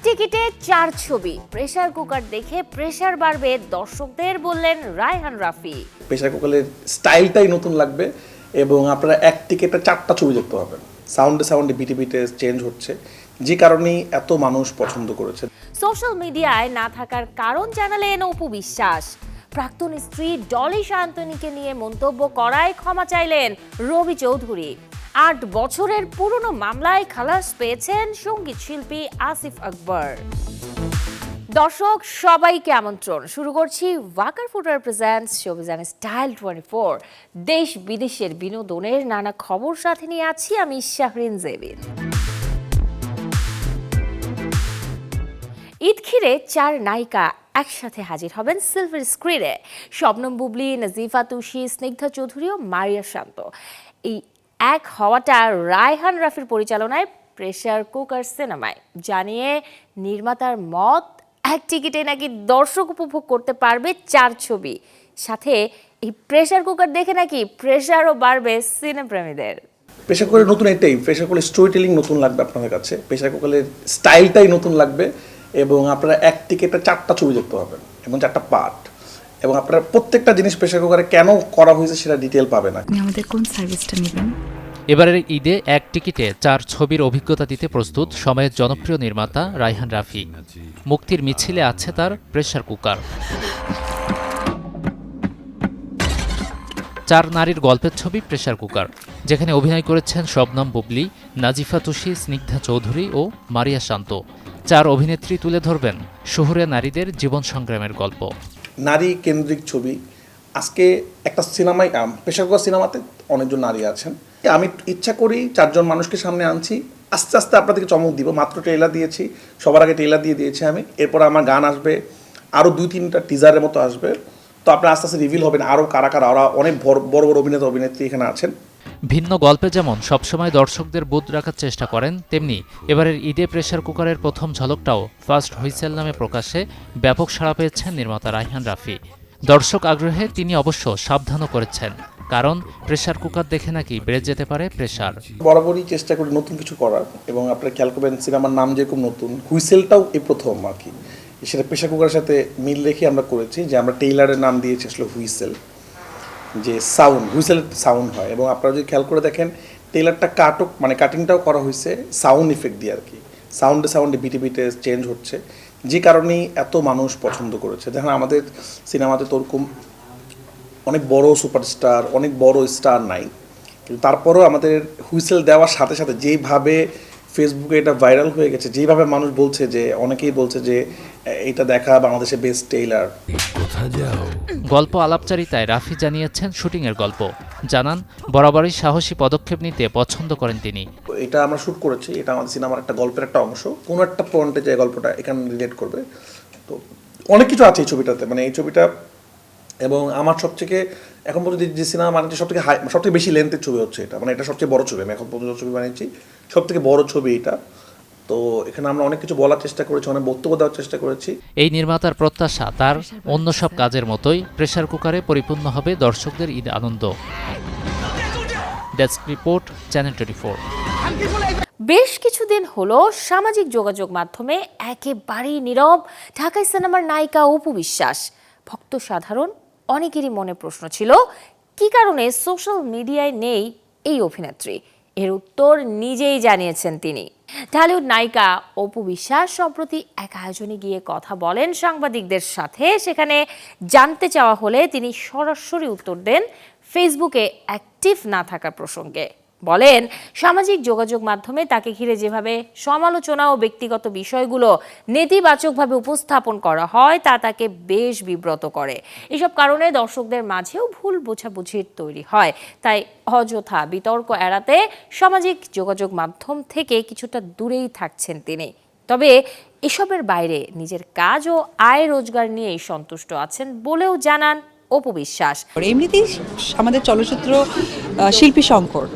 টিকিটে 4 ছবি, pressure cooker দেখে প্রেসার বাড়বে দর্শকদের, বললেন রায়হান রাফি। প্রেসার কুকারের স্টাইলটাই নতুন লাগবে এবং আপনারা এক টিকিটে 4টা ছবি দেখতে পাবেন। সাউন্ডে বিটে বিটে চেঞ্জ হচ্ছে, যে কারণেই এত মানুষ পছন্দ করেছে। সোশ্যাল মিডিয়ায় না থাকার কারণ জানালেন অপু বিশ্বাস। প্রাক্তন স্ত্রী ডলি সান্তনিকে নিয়ে মন্তব্য করায় ক্ষমা চাইলেন রবি চৌধুরী। 8 বছরের পুরনো মামলায় খালাস পেয়েছেন সঙ্গীত শিল্পী আসিফ আকবর। দর্শক সবাইকে আমন্ত্রণ, শুরু করছি Walkar footwear presents showbiz and style 24। দেশ বিদেশের বিনোদনের নানা খবর সাথে নিয়ে আছি আমি শাহরিন জেবিন। ঈদ ঘিরে 4 নায়িকা একসাথে হাজির হবেন সিলভার স্ক্রিনে। শবনম বুবলি, নাজিফা তুষি, স্নিগ্ধা চৌধুরী ও মারিয়া শান্ত। এই এক হওয়াটা রায়হান রাফির পরিচালনায় প্রেসার কুকার সিনেমায়, জানিয়ে নির্মাতার মত এক টিকিটে নাকি দর্শক উপভোগ করতে পারবে 4 ছবি। সাথে এই প্রেসার কুকার দেখে নাকি প্রেসারও বাড়বে সিনেপ্রেমীদের। প্রেসার কুকারের নতুন এটাই, প্রেসার কুকারের স্টোরি টেলিং নতুন লাগবে আপনাদের কাছে, প্রেসার কুকারের স্টাইলটাই নতুন লাগবে এবং আপনারা এক টিকিটে 4টা ছবি দেখতে পাবেন এবং 4টা পার্ট, এবং আপনারা প্রত্যেকটা জিনিস প্রেসার কুকারে কেন করা হয়েছে সেটা ডিটেল পাবেন। আমাদের কোন সার্ভিসটা নেবেন? এবারের ঈদে এক টিকিটে 4 ছবির অভিজ্ঞতা দিতে প্রস্তুত সময়ের জনপ্রিয় নির্মাতা রায়হান রাফি। মুক্তির মিছিলে আছে তার প্রেসার কুকার। 4 নারীর গল্পের ছবি প্রেসার কুকার, যেখানে অভিনয় করেছেন শবনম বুবলি, নাজিফা তুষি, স্নিগ্ধা চৌধুরী ও মারিয়া শান্ত। 4 অভিনেত্রী তুলে ধরবেন শহুরে নারীদের জীবন সংগ্রামের গল্প। নারী কেন্দ্রিক ছবি। আজকে একটা সিনেমায়, প্রেসার কুকার সিনেমাতে অনেকজন নারী আছেন। আমি ইচ্ছা করি 4 জন মানুষকে সামনে আনছি, আস্তে আস্তে আপনাদেরকে চমক দিব। মাত্র ট্রেলার দিয়েছি, সবার আগে ট্রেলার দিয়ে দিয়েছি আমি। এরপর আমার গান আসবে, আরও 2-3টা টিজারের মতো আসবে। তো আপনার আস্তে আস্তে রিভিল হবেন আরও কারা কারা, ওরা অনেক বড় বড় অভিনেতা অভিনেত্রী এখানে আছেন। ভিন্ন গল্পে যেমন সবসময় দর্শকদের বুথ রাখার চেষ্টা করেন, তেমনি এবারের ঈদে প্রেসার কুকারের প্রথম ঝলকটাও ফার্স্ট হুইসেল নামে প্রকাশে ব্যাপক সাড়া পেয়েছেন নির্মাতা রায়হান রাফি। দর্শক আগ্রহে তিনি অবশ্য সাবধানও করেছেন, কারণ প্রেসার কুকার দেখে নাকি বেড়ে যেতে পারে প্রেসার। বরাবরই চেষ্টা করি নতুন কিছু করার, এবং আপনারা খেয়াল করবেন সিনেমার নাম যেরকম নতুন, হুইসেলটাও এই প্রথম আর কি, সেটা প্রেসার কুকারের সাথে মিল রেখে আমরা করেছি। যে আমরা টেইলারের নাম দিয়েছি আসলে হুইসেল, যে সাউন্ড, হুইসেলের সাউন্ড হয়। এবং আপনারা যদি খেয়াল করে দেখেন টেইলারটা কাটিংটাও করা হয়েছে সাউন্ড ইফেক্ট দিয়ে আর কি। সাউন্ডে বিটে বিটে চেঞ্জ হচ্ছে, যে কারণেই এত মানুষ পছন্দ করেছে। দেখেন আমাদের সিনেমাতে তো ওরকম অনেক বড় সুপারস্টার, অনেক বড় স্টার নাই, কিন্তু তারপরেও আমাদের হুইসেল দেওয়ার সাথে সাথে যেইভাবে ফেসবুকে এটা ভাইরাল হয়ে গেছে, যেইভাবে মানুষ বলছে, যে অনেকেই বলছে যে এটা দেখা বাংলাদেশের বেস্ট টেইলার। গল্প আলাপচারিতায় রাফি জানিয়েছেন শুটিংয়ের গল্প, জানান বরাবরই সাহসী পদক্ষেপ নিতে পছন্দ করেন তিনি। এটা আমরা শ্যুট করেছি, এটা আমাদের সিনেমার একটা গল্পের একটা অংশ, কোনো একটা পয়েন্টে যে গল্পটা এখানে রিলেট করবে। তো অনেক কিছু আছে এই ছবিটাতে, মানে এই ছবিটা। এবং আমার সবথেকে এখন পর্যন্ত যে সিনেমা বানিয়েছি সবথেকে বেশি লেন্থের ছবি হচ্ছে এটা, মানে এটা সবচেয়ে বড় ছবি আমি এখন পর্যন্ত ছবি বানিয়েছি, সবথেকে বড় ছবি এটা। তো এখানে আমরা অনেক কিছু বলার চেষ্টা করেছি, অনেক বক্তব্য দেওয়ার চেষ্টা করেছি। এই নির্মাতার প্রত্যাশা তার অন্য সব কাজের মতোই প্রেসার কুকারে পরিপূর্ণ হবে দর্শকদের ঈদ আনন্দ। Desk report, channel 24। বেশ কিছুদিন হলো সামাজিক যোগাযোগ মাধ্যমে একেবারেই নীরব ঢাকাই সিনেমার নায়িকা অপু বিশ্বাস। ভক্ত সাধারণ অনেকেরই মনে প্রশ্ন ছিল, কি কারণে সোশ্যাল মিডিয়ায় নেই এই অভিনেত্রী। এর উত্তর নিজেই জানিয়েছেন তিনি। ঢালিউড নায়িকা অপু বিশ্বাস সম্প্রতি এক আয়োজনে গিয়ে কথা বলেন সাংবাদিকদের সাথে। সেখানে জানতে চাওয়া হলে তিনি সরাসরি উত্তর দেন ফেসবুকে অ্যাক্টিভ না থাকার প্রসঙ্গে। বলেন, সামাজিক যোগাযোগ মাধ্যমে তাকে ঘিরে যেভাবে সমালোচনা ও ব্যক্তিগত বিষয়গুলো নেতিবাচকভাবে উপস্থাপন করা হয় তা তাকে বেশ বিব্রত করে। এসব কারণে দর্শকদের মাঝেও ভুল বোঝাবুঝির তৈরি হয়। তাই অযথা বিতর্ক এড়াতে সামাজিক যোগাযোগ মাধ্যম থেকে কিছুটা দূরেই থাকছেন তিনি। তবে এসবের বাইরে নিজের কাজ ও আয় রোজগার নিয়েই সন্তুষ্ট আছেন বলেও জানান অপু বিশ্বাস। এমনিতেই আমাদের চলচ্চিত্র শিল্পী সংকট,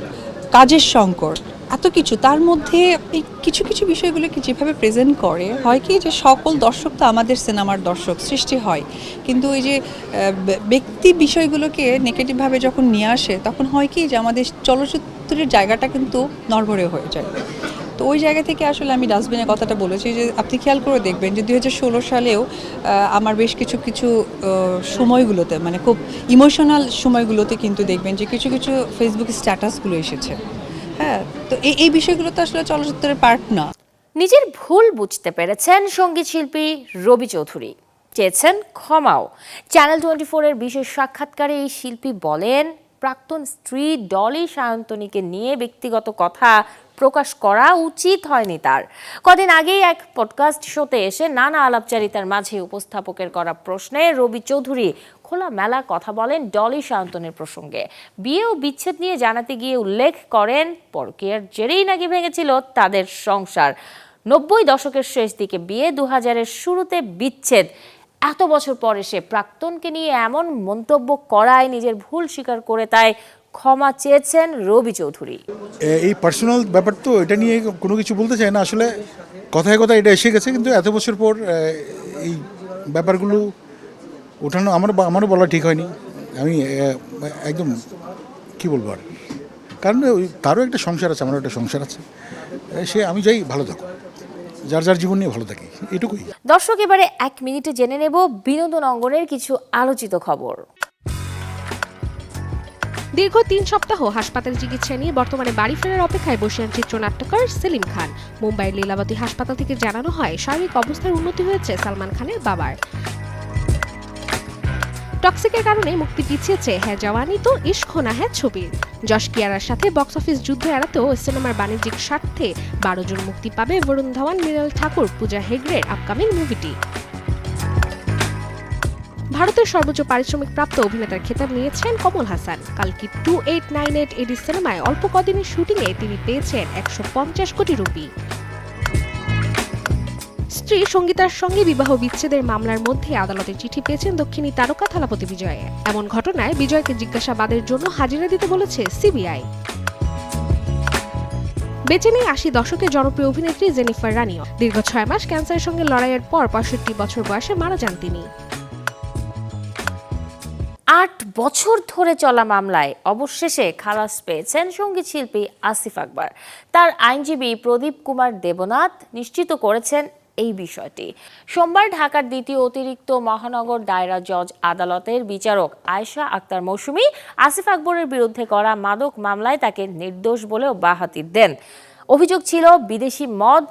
কাজের সংকট, এত কিছু, তার মধ্যে এই কিছু কিছু বিষয়গুলোকে যেভাবে প্রেজেন্ট করে হয় কি, যে সকল দর্শক তো আমাদের সিনেমার দর্শক সৃষ্টি হয়, কিন্তু এই যে ব্যক্তি বিষয়গুলোকে নেগেটিভভাবে যখন নিয়ে আসে তখন হয় কি, যে আমাদের চলচ্চিত্রের জায়গাটা কিন্তু নড়বড়ে হয়ে যায়। তো তো ওই জায়গা থেকে আসলে আমি ডাস্টবিনের কথাটা বলেছি যে আপনি খেয়াল করে দেখবেন যে 2016 সালেও আমার বেশ কিছু সময়গুলোতে মানে খুব ইমোশনাল সময়গুলোতে কিন্তু দেখবেন যে কিছু ফেসবুক স্ট্যাটাসগুলো এসেছে। হ্যাঁ, তো এই বিষয়গুলো তো আসলে চলচ্চিত্রের পার্ট না। নিজের ভুল বুঝতে পেরেছেন সঙ্গীত শিল্পী রবি চৌধুরী, চেয়েছেন ক্ষমাও। চ্যানেল 24-এর বিশেষ সাক্ষাৎকারে এই শিল্পী বলেন, প্রাক্তন স্ত্রী ডলি সায়ন্তনীকে নিয়ে ব্যক্তিগত কথা প্রকাশ করা উচিত হয়নি তার। কদিন আগেই এক পডকাস্ট শোতে এসে নানা আলাপচারিতার মাঝে উপস্থাপকের করা প্রশ্নে রবি চৌধুরী খোলামেলা কথা বলেন ডলি সায়ন্তনের প্রসঙ্গে। বিয়ে ও বিচ্ছেদ নিয়ে জানাতে গিয়ে উল্লেখ করেন, পরকীয়ার জেরেই নাকি ভেঙেছিল তাদের সংসার। 90 দশকের শেষ দিকে বিয়ে, 2000-এর শুরুতে বিচ্ছেদ। এত বছর পর এসে প্রাক্তনকে নিয়ে এমন মন্তব্য করায় নিজের ভুল স্বীকার করে তাই ক্ষমা চেয়েছেন রবি চৌধুরী। এই পার্সোনাল ব্যাপার তো, এটা নিয়ে কোনো কিছু বলতে চাই না আসলে। কথায় কথা এটা এসে গেছে, কিন্তু এত বছর পর এই ব্যাপারগুলো ওঠানো আমারও বলা ঠিক হয়নি। আমি একদম কি বলবো আর, কারণ তারও একটা সংসার আছে, আমারও একটা সংসার আছে। আমি যাই ভালো থাকো, যার জীবন নিয়ে ভালো থাকি, এটুকুই। দর্শক, এবারে 1 মিনিটে জেনে নেব বিনোদন অঙ্গনের কিছু আলোচিত খবর। দীর্ঘ 3 সপ্তাহ হাসপাতালে চিকিৎসা নিয়ে বর্তমানে বাড়ি ফেরার অপেক্ষায় বসে চিত্রনাট্যকার সেলিম খান। মুম্বাইয়ের লীলাবতী হাসপাতাল থেকে জানানো হয়, শারীরিক অবস্থার উন্নতি হয়েছে সালমান খানের বাবার। টক্সিকের কারণে মুক্তি পিছিয়েছে হ্যাঁ জওয়ানি তো ইশক হোনা হ্যাঁ ছবির। যশ কিয়ারার সাথে বক্স অফিস যুদ্ধ এড়াতেও সিনেমার বাণিজ্যিক স্বার্থে 12 জন মুক্তি পাবে বরুণ ধাওয়ান, মৃণাল ঠাকুর, পূজা হেগড়ের আপকামিং মুভিটি। ভারতের সর্বোচ্চ পারিশ্রমিক প্রাপ্ত অভিনেতার খেতাব নিয়েছেন কমল হাসান। কালকি 2898 এডি সিনেমায় অল্প কদিনের শুটিংয়ে তিনি পেয়েছেন 150 কোটি রুপি। স্ত্রী সঙ্গীতার সঙ্গে বিবাহ বিচ্ছেদের মামলার মধ্যে আদালতের চিঠি পেয়েছেন দক্ষিণী তারকা থালাপতি বিজয়। এমন ঘটনায় বিজয়কে জিজ্ঞাসাবাদের জন্য হাজিরা দিতে বলেছে সিবিআই। বেঁচে নেই 80 দশকের জনপ্রিয় অভিনেত্রী জেনিফার রানিও। দীর্ঘ 6 মাস ক্যান্সারের সঙ্গে লড়াইয়ের পর 65 বছর বয়সে মারা যান তিনি। 8 বছর ধরে চলা মামলায় অবশেষে খালাস পেয়েছেন সঙ্গীত শিল্পী আসিফ আকবর। তার আইনজীবী প্রদীপ কুমার দেবনাথ নিশ্চিত করেছেন এই বিষয়টি। সোমবার ঢাকার দ্বিতীয় অতিরিক্ত মহানগর দায়রা জজ আদালতের বিচারক আয়েশা আক্তার মৌসুমী আসিফ আকবরের বিরুদ্ধে করা মাদক মামলায় তাকে নির্দোষ বলেও বাহাতি দেন। অভিযোগ ছিল বিদেশি মদ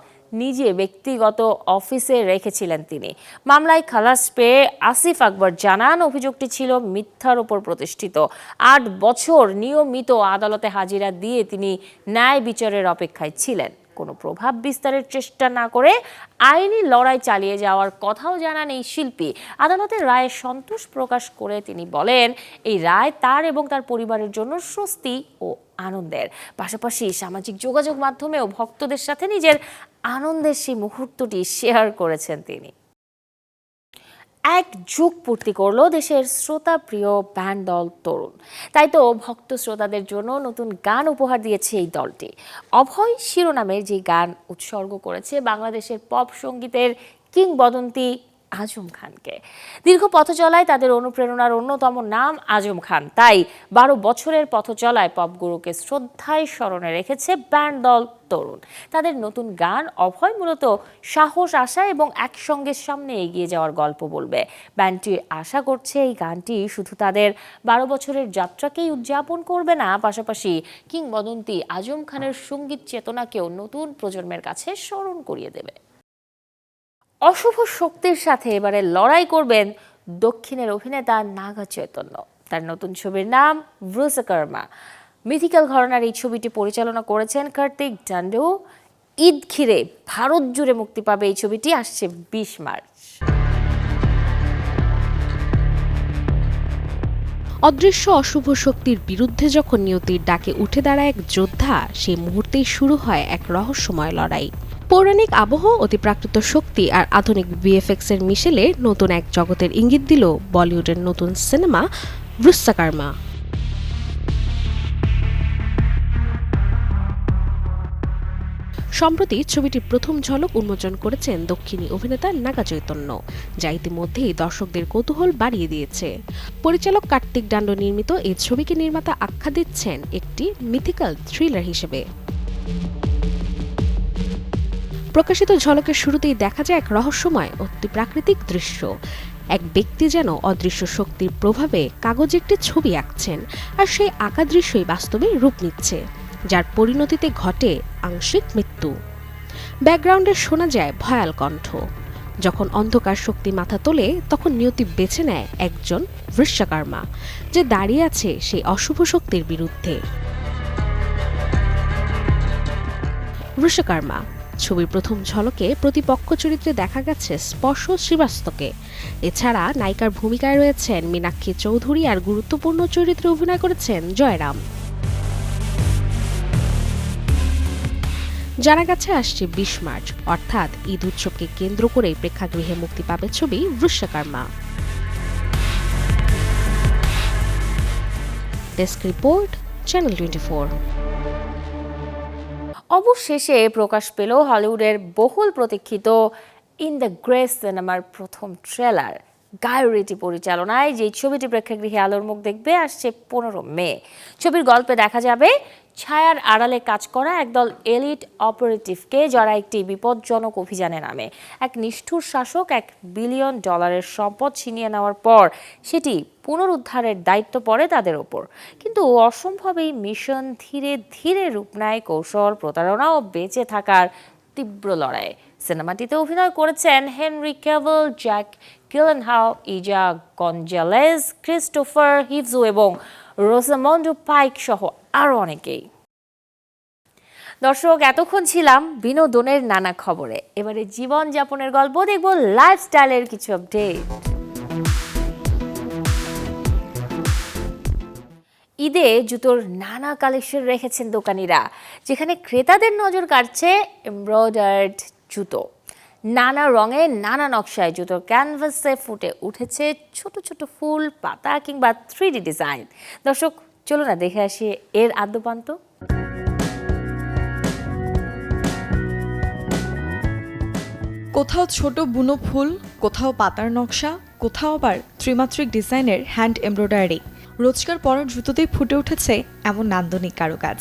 নিজে ব্যক্তিগত অফিসে রেখেছিলেন তিনি। মামলায় খালাস পেয়ে আসিফ আকবর জানান, অভিযোগটি ছিল মিথ্যার উপর প্রতিষ্ঠিত। 8 বছর নিয়মিত আদালতে হাজিরা দিয়ে তিনি ন্যায় বিচারের অপেক্ষায় ছিলেন। কোনো প্রভাব বিস্তারের চেষ্টা না করে আইনি লড়াই চালিয়ে যাওয়ার কথাও জানান এই শিল্পী। আদালতের রায়ে সন্তোষ প্রকাশ করে তিনি বলেন, এই রায় তার এবং তার পরিবারের জন্য স্বস্তি ও আনন্দের। পাশাপাশি সামাজিক যোগাযোগ মাধ্যমেও ভক্তদের সাথে নিজের আনন্দের সেই মুহূর্তটি শেয়ার করেছেন তিনি। এক যুগ পূর্তি করলো দেশের শ্রোতা প্রিয় ব্যান্ড দল তরুণ। তাই তো ভক্ত শ্রোতাদের জন্য নতুন গান উপহার দিয়েছে এই দলটি। অভয় শিরোনামের যে গান উৎসর্গ করেছে বাংলাদেশের পপ সঙ্গীতের কিংবদন্তি আজম খানকে। দীর্ঘ পথ চলায় তাদের অনুপ্রেরণার অন্যতম নাম আজম খান। তাই 12 বছরের পথ চলায় পপ গুরুকে শ্রদ্ধায় স্মরণে রেখেছে ব্যান্ড দল তরুণ। তাদের নতুন গান অভয় মূলত সাহস, আশা এবং একসঙ্গে সামনে এগিয়ে যাওয়ার গল্প বলবে। ব্যান্ডটি আশা করছে এই গানটি শুধু তাদের 12 বছরের যাত্রাকেই উদযাপন করবে না, পাশাপাশি কিংবদন্তি আজম খানের সঙ্গীত চেতনাকেও নতুন প্রজন্মের কাছে স্মরণ করিয়ে দেবে। অশুভ শক্তির সাথে এবারে লড়াই করবেন দক্ষিণের অভিনেতা নাগা চৈতন্য। তার নতুন ছবির নাম ব্রুসাকার্মা। মিথিক্যাল ঘরানার এই ছবিটি পরিচালনা করেছেন কার্তিক ডান্ডু। ঈদ ঘিরে ভারত জুড়ে মুক্তি পাবে এই ছবিটি, আসছে 20 মার্চ। অদৃশ্য অশুভ শক্তির বিরুদ্ধে যখন নিয়তির ডাকে উঠে দাঁড়ায় এক যোদ্ধা, সেই মুহূর্তেই শুরু হয় এক রহস্যময় লড়াই। পৌরাণিক আবহ, অতিপ্রাকৃত শক্তি আর আধুনিক ভিএফএক্স এর মিশেলে নতুন এক জগতের ইঙ্গিত দিল বলিউডের নতুন সিনেমা ব্রুসাকার্মা। সম্প্রতি ছবিটির প্রথম ঝলক উন্মোচন করেছেন দক্ষিণী অভিনেতা নাগা চৈতন্য, যা ইতিমধ্যেই দর্শকদের কৌতূহল বাড়িয়ে দিয়েছে। পরিচালক কার্তিক ডান্ডু নির্মিত এই ছবিকে নির্মাতা আখ্যা দিচ্ছেন একটি মিথিক্যাল থ্রিলার হিসেবে। প্রকাশিত ঝলকের শুরুতেই দেখা যায় এক রহস্যময় অতি প্রাকৃতিক দৃশ্য। এক ব্যক্তি যেন অদৃশ্য শক্তির প্রভাবে কাগজে একটি ছবি আঁকছেন, আর সেই আঁকা দৃশ্যই বাস্তবে রূপ নিচ্ছে, যার পরিণতিতে ঘটে আংশিক মৃত্যু। ব্যাকগ্রাউন্ডে শোনা যায় ভয়াল কণ্ঠ। যখন অন্ধকার শক্তি মাথা তোলে, তখন নিয়তি বেছে নেয় একজন বিশ্বকর্মা, যে দাঁড়িয়ে আছে সেই অশুভ শক্তির বিরুদ্ধে। বিশ্বকর্মা ছবির প্রথম ঝলকে প্রতিপক্ষ চরিত্রে দেখা গেছে স্পর্শ শ্রীবাস্তবকে। এছাড়া নায়িকার ভূমিকায় রয়েছেন মীনাক্ষী চৌধুরী, আর গুরুত্বপূর্ণ চরিত্রে অভিনয় করেছেন জয়রাম। জানা গেছে আসছে 20 মার্চ, অর্থাৎ ঈদ উৎসবকে কেন্দ্র করে প্রেক্ষাগৃহে মুক্তি পাবে ছবি বিশ্বকর্মা। Desk report, channel 24। অবশেষে প্রকাশ পেল হলিউডের বহুল প্রতীক্ষিত ইন দ্য গ্রে সিনেমার প্রথম ট্রেলার। গায় রিচি পরিচালনায় যে ছবিটি প্রেক্ষাগৃহে আলোর মুখ দেখবে আসছে 15 মে। ছবির গল্পে দেখা যাবে ছায়ার আড়ালে কাজ করা একদল এলিট অপারেটিভকে, যারা একটি বিপজ্জনক অভিযানে নামে। এক নিষ্ঠুর শাসক $1 বিলিয়ন সম্পদ ছিনিয়ে নেওয়ার পর সেটি পুনরুদ্ধারের দায়িত্ব পড়ে তাদের ওপর। কিন্তু অসম্ভব এই মিশন ধীরে ধীরে রূপ নেয় কৌশল, প্রতারণা ও বেঁচে থাকার তীব্র লড়াইয়ে। সিনেমাটিতে অভিনয় করেছেন হেনরি ক্যাভিল, জ্যাক গিলেনহাল, ইজা গঞ্জালেজ, ক্রিস্টোফার হিভজু এবং রোসামন্ডো পাইক সহ আরও অনেকেই। দর্শক, এতক্ষণ ছিলাম বিনোদনের নানা খবরে। এবারে জীবনযাপনের গল্প দেখব, লাইফস্টাইলের কিছু আপডেট। ঈদে জুতোর নানা কালেকশন রেখেছেন দোকানিরা, যেখানে ক্রেতাদের নজর কাড়ছে এমব্রয়ডার্ড জুতো। নানা রঙে নানা নকশায় জুতোর ক্যানভাসে ফুটে উঠেছে ছোট ছোট ফুল, পাতা কিংবা 3D ডিজাইন। দর্শক, চলো না দেখে আসি এর আদ্যপান্ত। কোথাও ছোট বুনো ফুল, কোথাও পাতার নকশা, কোথাও আবার ত্রিমাত্রিক ডিজাইনের হ্যান্ড এমব্রয়ডারি। রোজকার পরার জুতোতেই ফুটে উঠেছে এমন নান্দনিক কারুকাজ।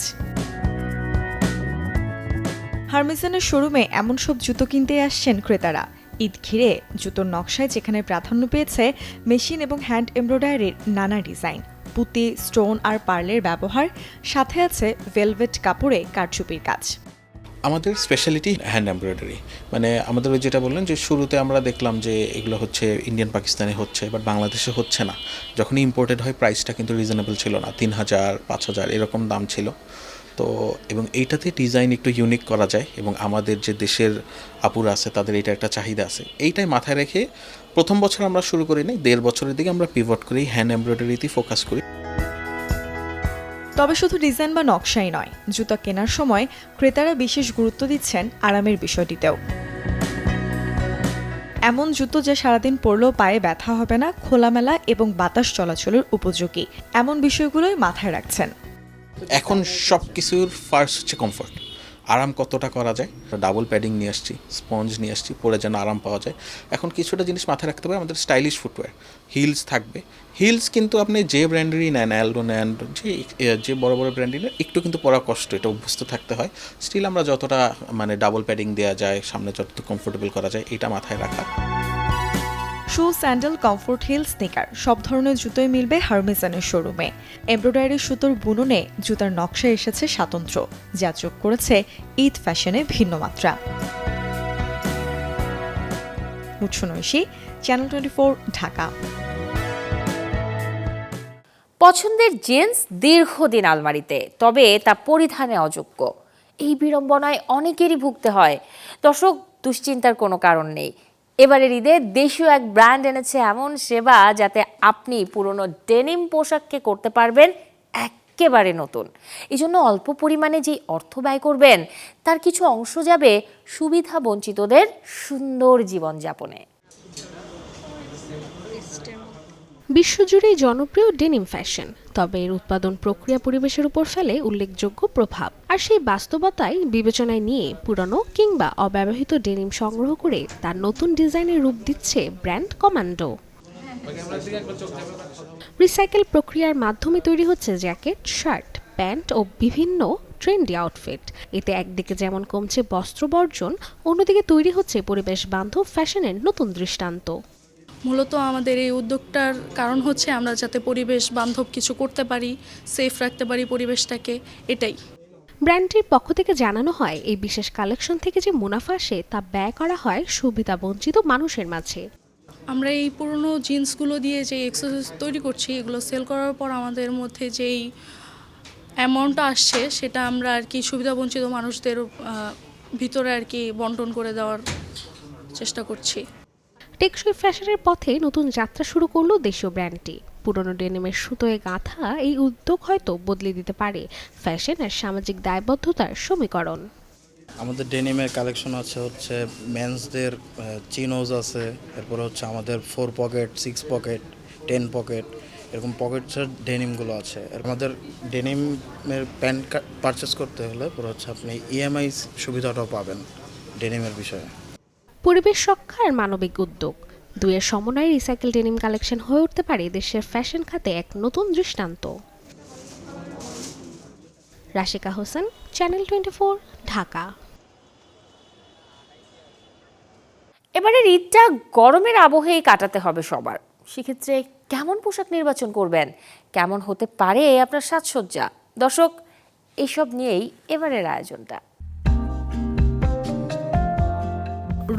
হার্মিসনের শোরুমে এমন সব জুতো কিনতে আসছেন ক্রেতারা। ঈদ ঘিরে জুতোর নকশায় যেখানে প্রাধান্য পেয়েছে মেশিন এবং হ্যান্ড এমব্রয়ডারির নানা ডিজাইন, পুঁতি, স্টোন আর পার্লের ব্যবহার, সাথে আছে ভেলভেট কাপড়ে কারচুপির কাজ। আমাদের স্পেশালিটি হ্যান্ড এমব্রয়ডারি, মানে আমাদের ওই যেটা বললেন যে শুরুতে আমরা দেখলাম যে এগুলো হচ্ছে ইন্ডিয়ান পাকিস্তানে হচ্ছে, বাট বাংলাদেশে হচ্ছে না। যখন ইম্পোর্টেড হয় প্রাইসটা কিন্তু রিজনেবল ছিল না, 3000, 5000 এরকম দাম ছিল। তো এবং এইটাতে ডিজাইন একটু ইউনিক করা যায়, এবং আমাদের যে দেশের আপুরা আছে তাদের এটা একটা চাহিদা আছে। এইটাই মাথায় রেখে প্রথম বছর আমরা শুরু করি নাই, 1.5 বছরের দিকে আমরা পিভট করি, হ্যান্ড এমব্রয়ডারিতে ফোকাস করি। তবে শুধু ডিজাইন বা নকশাই নয়, জুতা কেনার সময় ক্রেতারা বিশেষ গুরুত্ব দিচ্ছেন আরামের বিষয়টিতেও। এমন জুতো যা সারাদিন পরলেও পায়ে ব্যথা হবে না, খোলামেলা এবং বাতাস চলাচলের উপযোগী, এমন বিষয়গুলোই মাথায় রাখছেন। এখন সব কিছুর ফার্স্ট হচ্ছে কমফোর্ট, আরাম কতটা করা যায়। ডাবল প্যাডিং নিয়ে আসছি, স্পঞ্জ নিয়ে আসছি, পরে যেন আরাম পাওয়া যায়। এখন কিছুটা জিনিস মাথায় রাখতে হবে, আমাদের স্টাইলিশ ফুটওয়্যার, হিলস থাকবে। হিলস কিন্তু আপনি যে ব্র্যান্ডেরই নেন, অ্যালডো নেন, যে বড় বড় ব্র্যান্ডেরই নেন, একটু কিন্তু পরা কষ্ট, এটা অভ্যস্ত থাকতে হয়। স্টিল আমরা যতটা মানে ডাবল প্যাডিং দেওয়া যায়, সামনে যতটা কমফোর্টেবল করা যায়, এটা মাথায় রাখা। শু, স্যান্ডেল, কমফোর্ট, হিল, স্নিকার সব ধরনের জুতোই মিলবে হার্মিসনের শোরুমে। এমব্রয়ডারি সুতোর বুননে জুতার নকশা এসেছে স্বাতন্ত্র্য, যা যোগ করেছে ঈদ ফ্যাশনে ভিন্ন মাত্রা। মুৎসুনৈশী, চ্যানেল 24, ঢাকা। পছন্দের জিন্স দীর্ঘদিন আলমারিতে, তবে তা পরিধানে অযোগ্য। এই বিড়ম্বনায় অনেকেরই ভুগতে হয়। দর্শক, দুশ্চিন্তার কোনো কারণ নেই। এবারের ঈদে দেশীয় এক ব্র্যান্ড এনেছে এমন সেবা, যাতে আপনি পুরনো ডেনিম পোশাককে করতে পারবেন একেবারে নতুন। এই জন্য অল্প পরিমাণে যেই অর্থ ব্যয় করবেন, তার কিছু অংশ যাবে সুবিধা বঞ্চিতদের সুন্দর জীবনযাপনে। বিশ্বজুড়েই জনপ্রিয় ডেনিম ফ্যাশন, তবে এর উৎপাদন প্রক্রিয়া পরিবেশের উপর ফেলে উল্লেখযোগ্য প্রভাব। আর সেই বাস্তবতাই বিবেচনায় নিয়ে পুরনো কিংবা অব্যবহৃত ডেনিম সংগ্রহ করে তার নতুন ডিজাইনের রূপ দিচ্ছে ব্র্যান্ড কমান্ডো। রিসাইকেল প্রক্রিয়ার মাধ্যমে তৈরি হচ্ছে জ্যাকেট, শার্ট, প্যান্ট ও বিভিন্ন ট্রেন্ডি আউটফিট। এতে একদিকে যেমন কমছে বস্ত্র বর্জন, অন্যদিকে তৈরি হচ্ছে পরিবেশ বান্ধব ফ্যাশনের নতুন দৃষ্টান্ত। মূলত আমাদের এই উদ্যোগটার কারণ হচ্ছে আমরা যাতে পরিবেশ বান্ধব কিছু করতে পারি, সেফ রাখতে পারি পরিবেশটাকে, এটাই। ব্র্যান্ডটির পক্ষ থেকে জানানো হয়, এই বিশেষ কালেকশন থেকে যে মুনাফা আসে তা ব্যয় করা হয় সুবিধাবঞ্চিত মানুষের মাঝে। আমরা এই পুরনো জিন্সগুলো দিয়ে যে এক্সারসাইজ তৈরি করছি, এগুলো সেল করার পর আমাদের মধ্যে যেই অ্যামাউন্টটা আসছে সেটা আমরা আর কি সুবিধাবঞ্চিত মানুষদের ভিতরে আর কি বন্টন করে দেওয়ার চেষ্টা করছি। টেকসই ফ্যাশনের পথে নতুন যাত্রা শুরু করলো দেশীয় ব্র্যান্ডটি। পুরনো ডেনিমের সুতোয় গাঁথা এই উদ্যোগ হয়তো বদলে দিতে পারে ফ্যাশন আর সামাজিক দায়বদ্ধতার সমীকরণ। আমাদের ডেনিমের কালেকশন হচ্ছে মেন্সদের চিনোজ আছে, এরপর হচ্ছে আমাদের 4 পকেট, 6 পকেট, 10 পকেট, এরকম পকেটসের ডেনিমগুলো আছে। আমাদের ডেনিমের প্যান্ট পারচেস করতে হলে পরে হচ্ছে আপনি ইএমআই সুবিধাটাও পাবেন ডেনিমের বিষয়ে। পরিবেশ রক্ষা আর মানবিক উদ্যোগ দুয়ের সমন্বয়ে রিসাইকেল ডেনিম কালেকশন হয়ে উঠতে পারে দেশের ফ্যাশন খাতে এক নতুন দৃষ্টান্ত। রাশিকা হোসেন, চ্যানেল 24, ঢাকা। এবারের ঈদটা গরমের আবহেই কাটাতে হবে সবার। সেক্ষেত্রে কেমন পোশাক নির্বাচন করবেন, কেমন হতে পারে আপনার সাজসজ্জা? দর্শক, এইসব নিয়েই এবারের আয়োজনটা।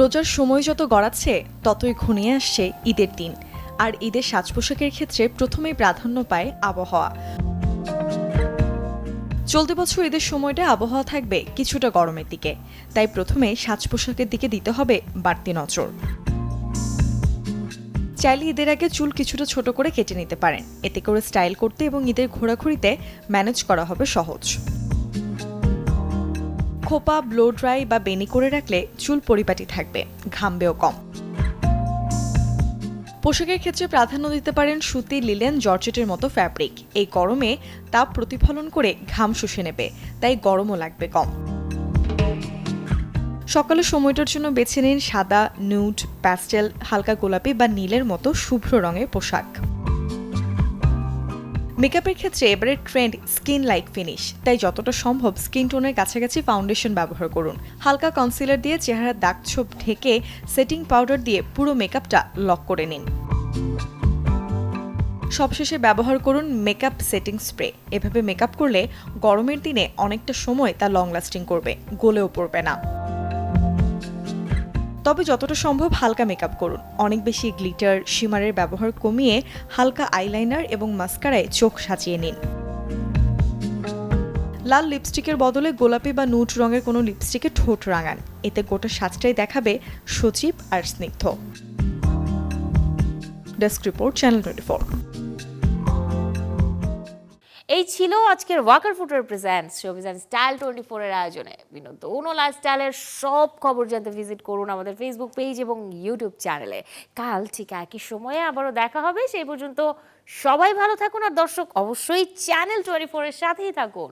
রোজার সময় যত গড়াচ্ছে ততই ঘনিয়ে আসছে ঈদের দিন, আর ঈদের সাজ পোশাকের ক্ষেত্রে প্রথমেই প্রাধান্য পায় আবহাওয়া। চলতি বছর ঈদের সময়টা আবহাওয়া থাকবে কিছুটা গরমের দিকে, তাই প্রথমে সাজ পোশাকের দিকে দিতে হবে বাড়তি নজর। চাইলে ঈদের আগে চুল কিছুটা ছোট করে কেটে নিতে পারেন, এতে করে স্টাইল করতে এবং ঈদের ঘোরাঘুরিতে ম্যানেজ করা হবে সহজ। খোপা, ব্লো ড্রাই বা বেনি করে রাখলে চুল পরিপাটি থাকবে, ঘামবেও কম। পোশাকের ক্ষেত্রে প্রাধান্য দিতে পারেন সুতি, লিলেন, জর্জেটের মতো ফ্যাব্রিক। এই গরমে তাপ প্রতিফলন করে ঘাম শুষে নেবে, তাই গরমও লাগবে কম। সকালের সময়টার জন্য বেছে নিন সাদা, নিউড, প্যাস্টেল, হালকা গোলাপি বা নীলের মতো শুভ্র রঙের পোশাক। মেকআপের ক্ষেত্রে এবারে ট্রেন্ড স্কিন লাইক ফিনিশ, তাই যতটা সম্ভব স্কিন টোনের কাছাকাছি ফাউন্ডেশন ব্যবহার করুন। হালকা কনসিলার দিয়ে চেহারার দাগছোপ ঢেকে সেটিং পাউডার দিয়ে পুরো মেকআপটা লক করে নিন। সবশেষে ব্যবহার করুন মেকআপ সেটিং স্প্রে। এভাবে মেকআপ করলে গরমের দিনে অনেকটা সময় তা লং লাস্টিং করবে, গলেও পড়বে না। তবে যতটা সম্ভব হালকা মেকআপ করুন। অনেক বেশি গ্লিটার, শিমারের ব্যবহার কমিয়ে হালকা আইলাইনার এবং মাস্কারায় চোখ সাজিয়ে নিন। লাল লিপস্টিকের বদলে গোলাপি বা নুড রঙের কোনো লিপস্টিকে ঠোঁট রাঙান, এতে গোটা সাজটাই দেখাবে সজীব আর স্নিগ্ধ। Desk report, channel 24। এই ছিল আজকের Walkar footwear presents showbiz and style 24 এর আয়োজনে। বিনোদন ও লাইফস্টাইলের সব খবর জানতে ভিজিট করুন আমাদের ফেসবুক পেজ এবং ইউটিউব চ্যানেলে। কাল ঠিক একই সময়ে আবারও দেখা হবে। সেই পর্যন্ত সবাই ভালো থাকুন, আর দর্শক অবশ্যই চ্যানেল 24 এর সাথেই থাকুন।